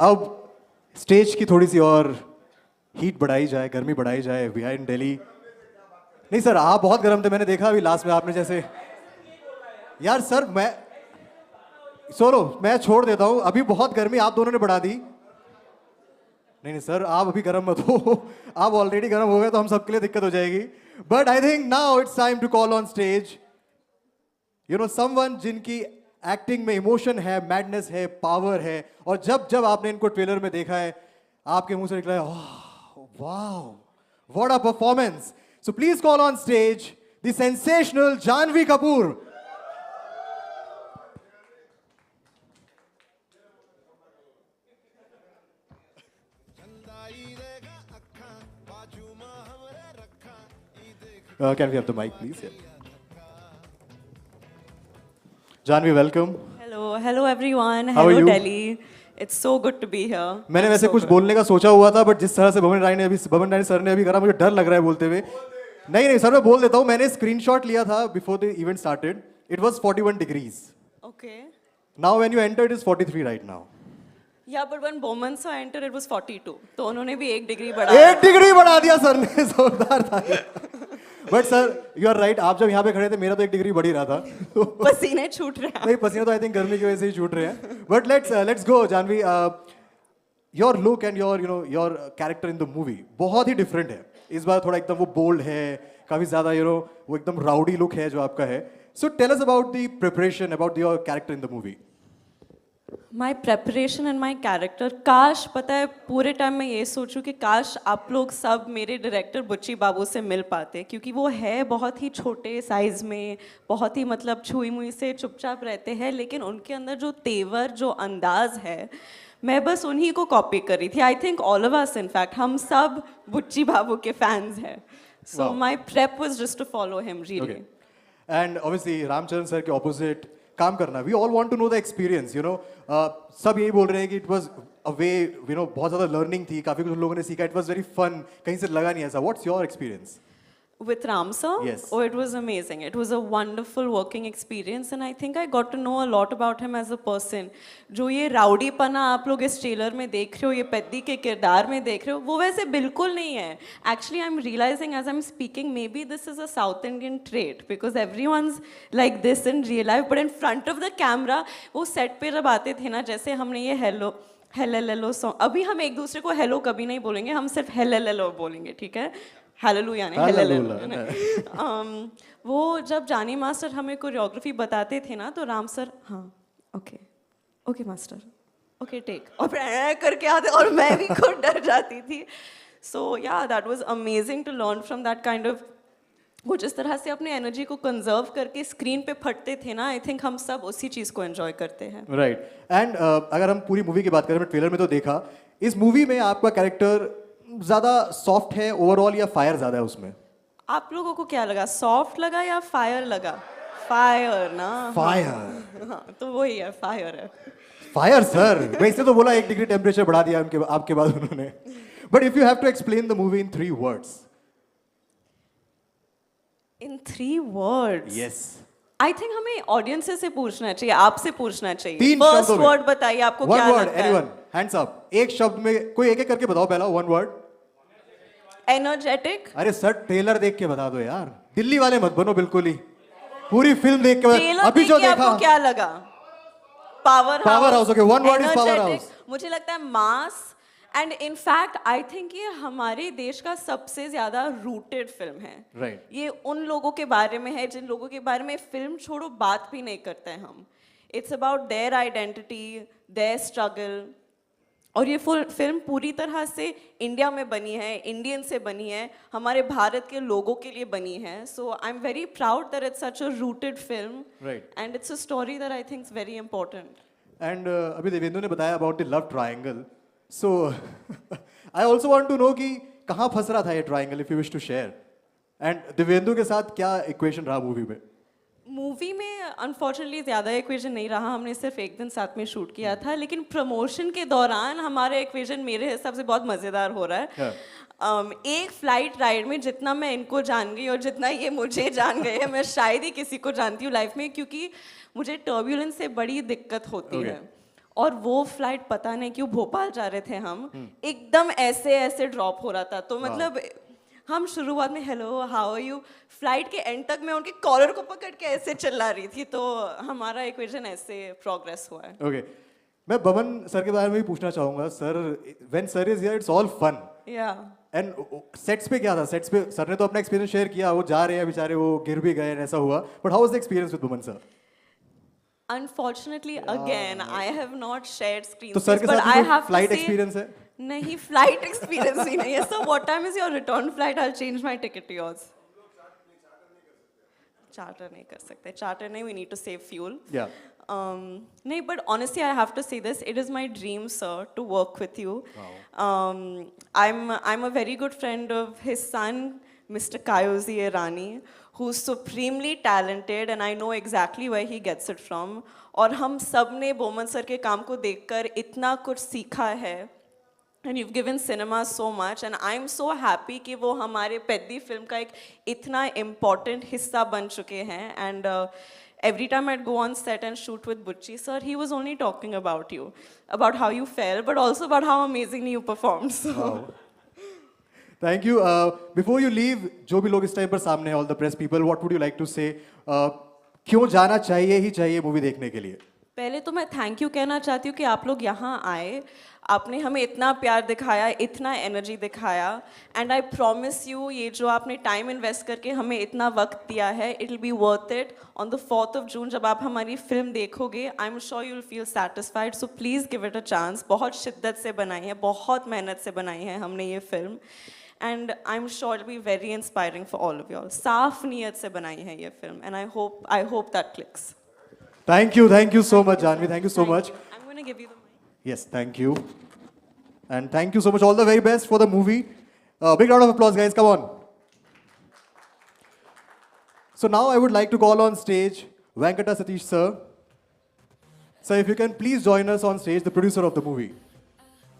अब स्टेज की थोड़ी सी और हीट बढ़ाई जाए, गर्मी बढ़ाई जाए। We are in Delhi. नहीं सर, आप बहुत गर्म थे, मैंने देखा अभी लास्ट में आपने जैसे। यार सर मैं सोलो मैं छोड़ देता हूँ, अभी बहुत गर्मी आप दोनों ने बढ़ा दी। नहीं नहीं सर, आप अभी गर्म मत हो, आप ऑलरेडी गर्म हो गए तो हम सबके लिए दिक्कत हो जाएगी। But I think now it's time to call on stage you know someone जिनकी एक्टिंग में इमोशन है, मैडनेस है, पावर है। और जब जब आपने इनको ट्रेलर में देखा है आपके मुंह से निकला है wow, what a performance. So please call on stage the sensational Janhvi Kapoor. Can we have the mic, please? Yeah. Janvi, welcome. Hello everyone. How are Hello you? Delhi. It's so good to be here. मैंने I'm वैसे so कुछ good. बोलने का सोचा हुआ था, but जिस तरह से भवन राय सर ने अभी करा, मुझे डर लग रहा है बोलते हुए। नहीं नहीं सर, मैं बोल देता हूँ, मैंने स्क्रीनशॉट लिया था before the event started. It was 41 degrees. Okay. Now when you enter it is 43 right now. Yeah, but when Bomansa entered, it was 42. तो उन्होंने भी 1 डिग्री बढ़ाया। 1 डिग्री बढ़ा दिया सर ने, जोरदार था। But sir you are right, आप जब यहाँ पे खड़े थे मेरा तो 1 डिग्री बढ़ ही रहा था। पसीने छूट रहे हैं। नहीं, पसीना तो आई थिंक गर्मी की वजह से ही छूट रहे हैं। But let's go Janhvi. Your look and your character in the movie बहुत ही डिफरेंट है। इस बार थोड़ा एकदम वो बोल्ड है, काफी ज्यादा वो एकदम राउडी लुक है जो आपका है। So tell us about the preparation, about your character in the movie. My preparation and my character, काश पता है पूरे टाइम मैं ये सोचूं कि काश आप लोग सब मेरे डायरेक्टर बुच्ची बाबू से मिल पाते, क्योंकि वो है बहुत ही छोटे साइज़ में, बहुत ही मतलब छुई मुई से चुपचाप रहते हैं, लेकिन उनके अंदर जो तेवर, जो अंदाज है, मैं बस उन्हीं को कॉपी कर रही थी। I think all of us in fact हम सब बुच्ची बाबू के फैंस हैं। So my prep was just to follow him really. And obviously Ram Charan sir के ऑपोजिट काम करना, we all want to know the experience सब यही बोल रहे हैं कि इट वाज अ वे बहुत ज़्यादा लर्निंग थी, काफ़ी कुछ लोगों ने सीखा, इट वाज वेरी फन, कहीं से लगा नहीं ऐसा। What's your experience? With Ram sir? Yes. Oh, it was amazing. It was a wonderful working experience and I think I got to know a lot about him as a person. जो ये rowdy पना आप लोग इस trailer में देख रहे हो, ये पेद्दी के किरदार में देख रहे हो, वो वैसे बिल्कुल नहीं है. Actually, I'm realizing as I'm speaking, maybe this is a South Indian trait because everyone's like this in real life, but in front of the camera, वो set पे जब आते थे ना, जैसे हमने ये हेलो सॉन्ग, अभी हम एक दूसरे को हेलो कभी नहीं बोलेंगे, हम सिर्फ हेलो बोलेंगे, ठीक है? हालेलुया नहीं, हेलेलुया। वो जब जानी मास्टर हमें कोरियोग्राफी बताते थे ना, तो राम सर हाँ ओके मास्टर ओके टेक, और फिर करके आते और मैं भी खुद डर जाती थी। So yeah that was amazing to learn from that kind of, वो जिस तरह से अपने एनर्जी को कंजर्व करके स्क्रीन पे फटते थे ना, आई थिंक हम सब उसी चीज़ को एंजॉय करते हैं। राइट। एंड अगर हम पूरी मूवी की बात करें, ट्रेलर में तो देखा, इस मूवी में आपका कैरेक्टर ज्यादा सॉफ्ट है ओवरऑल या फायर ज्यादा है उसमें? आप लोगों को क्या लगा, सॉफ्ट लगा या फायर लगा? फायर ना, फायर। हाँ तो वही है, फायर है। फायर सर, वैसे तो बोला 1 डिग्री टेम्परेचर बढ़ा दिया आपके बाद उन्होंने। But if you have to explain the movie in 3 words. In 3 words? Yes. I think हमें ऑडियंस से पूछना चाहिए, आपसे पूछना चाहिए। 3 फर्स्ट शब्दों में। वर्ड बताइए, आपको क्या One word, लगता anyone, है? hands up. एक शब्द में कोई एक करके बताओ, पहला 1 word. एनर्जेटिक। अरे सर ट्रेलर देख के बता दो यार, दिल्ली वाले मत बनो बिल्कुल ही, पूरी फिल्म देख के ट्रेलर अभी देख जो के देखा। आपको क्या लगा? Power house, okay, one word is power house. मुझे लगता है मास, एंड इनफैक्ट आई थिंक ये हमारे देश का सबसे ज्यादा रूटेड फिल्म है। Right. ये उन लोगों के बारे में है जिन लोगों के बारे में फिल्म छोड़ो बात भी नहीं करते हैं हम। It's about their identity, their struggle, और ये फुल फिल्म पूरी तरह से इंडिया में बनी है, इंडियन से बनी है, हमारे भारत के लोगों के लिए बनी है। So I am very proud that it's such a rooted film, and it's a story that I think is very important. And अभी देवेंदु ने बताया about the love triangle, so I also want to know कि कहाँ फंस रहा था ये triangle, if you wish to share. And Devendu के साथ क्या इक्वेशन रहा मूवी में? मूवी में अनफॉर्चुनेटली ज़्यादा इक्वेशन नहीं रहा, हमने सिर्फ एक दिन साथ में शूट किया था, लेकिन प्रमोशन के दौरान हमारा इक्वेशन मेरे हिसाब से बहुत मज़ेदार हो रहा है। एक फ्लाइट राइड में जितना मैं इनको जान गई और जितना ये मुझे जान गए हैं, मैं शायद ही किसी को जानती हूँ लाइफ में, क्योंकि मुझे टर्ब्यूलेंस से बड़ी दिक्कत होती है। और वो फ्लाइट पता नहीं क्यों भोपाल जा रहे थे हम, एकदम ऐसे ऐसे ड्रॉप हो रहा था, तो मतलब हम शुरुआत में hello how are you, flight के एंड तक मैं उनके कॉलर को पकड़ के ऐसे चिल्ला रही थी, तो हमारा इक्वेशन ऐसे प्रोग्रेस हुआ है. ओके, मैं बमन सर के बारे में भी पूछना चाहूंगा. Sir, when sir is here it's all fun. Yeah and sets पे क्या था? सेट्स पे सर ने तो अपना एक्सपीरियंस शेयर किया, वो जा रहे हैं बेचारे, वो गिर भी गए, ऐसा हुआ. But how was the experience with Boman sir? Unfortunately, again, I have not shared screen तो सर space, के but साथ I भी have to flight say, experience है? नहीं flight experience ही नहीं है. So what time is your return flight? I'll change my ticket to yours. Charter नहीं कर सकते. Charter नहीं. We need to save fuel. Yeah. नहीं, but honestly, I have to say this. It is my dream, sir, to work with you. I'm a very good friend of his son, Mr. Kayozi Irani, who's supremely talented, and I know exactly where he gets it from. और हम सब ने Boman sir के काम को देखकर इतना कुछ सीखा है. And you've given cinema so much, and I'm so happy कि वो हमारे पेद्दी फिल्म का एक इतना important हिस्सा बन चुके हैं. And every time I'd go on set and shoot with Bucci sir, he was only talking about you, about how you felt, but also about how amazingly you performed. So. Thank you. Before you leave, जो भी लोग इस time पर सामने हैं, all the press people, what would you like to say? क्यों जाना चाहिए ही चाहिए मूवी देखने के लिए? पहले तो मैं थैंक यू कहना चाहती हूँ कि आप लोग यहाँ आए, आपने हमें इतना प्यार दिखाया, इतना एनर्जी दिखाया, एंड आई प्रॉमिस यू ये जो आपने टाइम इन्वेस्ट करके हमें इतना वक्त दिया है, it will be worth it. On the 4th of June जब आप हमारी फिल्म देखोगे, I am sure you will feel satisfied. So please give it a chance. बहुत शिद्दत से बनाई है, बहुत मेहनत से बनाई है हमने ये film, and I am sure it will be very inspiring for all of you all. साफ नीयत से बनाई है ये film, and I hope that clicks. Thank you so much, Janvi. Thank you so much. I'm going to give you the mic. Yes, thank you. And thank you so much. All the very best for the movie. Big round of applause, guys. Come on. So now I would like to call on stage Venkata Satish sir. Sir, if you can please join us on stage, the producer of the movie.